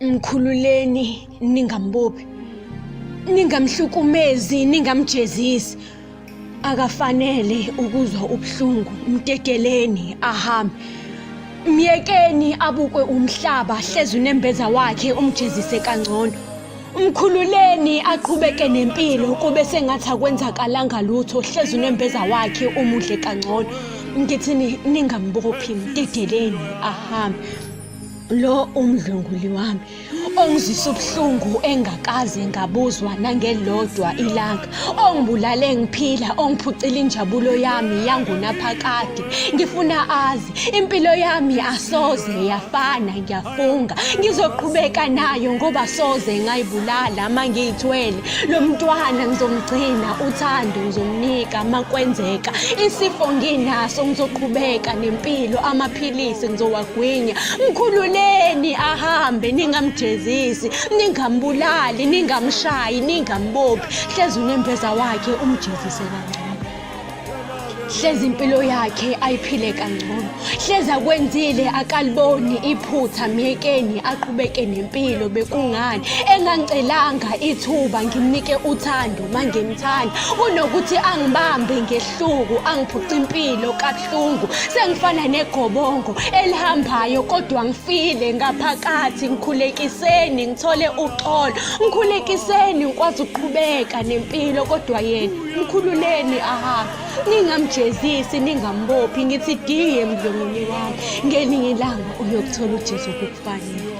Mkhululeni, ningambophi, ningamhlukumezi, ningamjezisi. Akafanele ukuzwa ubuhlungu, mteteleni ahambe. Myekeni abukwe umhlaba, hlezi unembeza wakhe umjezise kangcono. Mkhululeni aqhubeke nempilo kube sengathi akwenzakalanga lutho, hlezi unembeza wakhe umuhle kangcono. Ngithini ningambophi, mteteleni ahambe. Lo umdlunguli wami ongizisa ubuhlungu engakaze ngabuzwa nangelodwa ilanga, ongibulale ngiphila, ongiphucile injabulo yami yangunaphakade. Ngifuna azi impilo yami asoze yafana, ngiyafunga ngizoqhubeka nayo ngoba soze ngayibulala. Mangiyithwele lo mntwana ngizomgcina, uthando ngizomnika makwenzeka. Isifo nginaso ngizoqhubeka nempilo, amaphilisi ngizowagwinya. Mkhululeni ahambe, ningamjezisi, ningambulali, ningamshayi, ningambophi. Hlezi unembeza wakhe umjezise kangcono. Hlezi impilo yakhe ayiphile kangcono. Hlezi akwenzile akaliboni iphutha, myekeni aqhubeke nempilo. Bekungani engangicelanga ithuba ngimnike uthando mangimthanda, kunokuthi angibambe ngehluku, angiphuce impilo kabuhlungu. Sengifana negobongo elihambayo kodwa ngifile ngaphakathi. Ngikhulekiseni ngithole uxolo, ngikhulekiseni ngikwazi ukuqhubeka nempilo kodwa yena mkhululeni ahambe. Ningamjezisi, ningambophi, ngithi diye mdlongoni wami. Ngelinye ilanga uyokuthola ujesu okukufanele.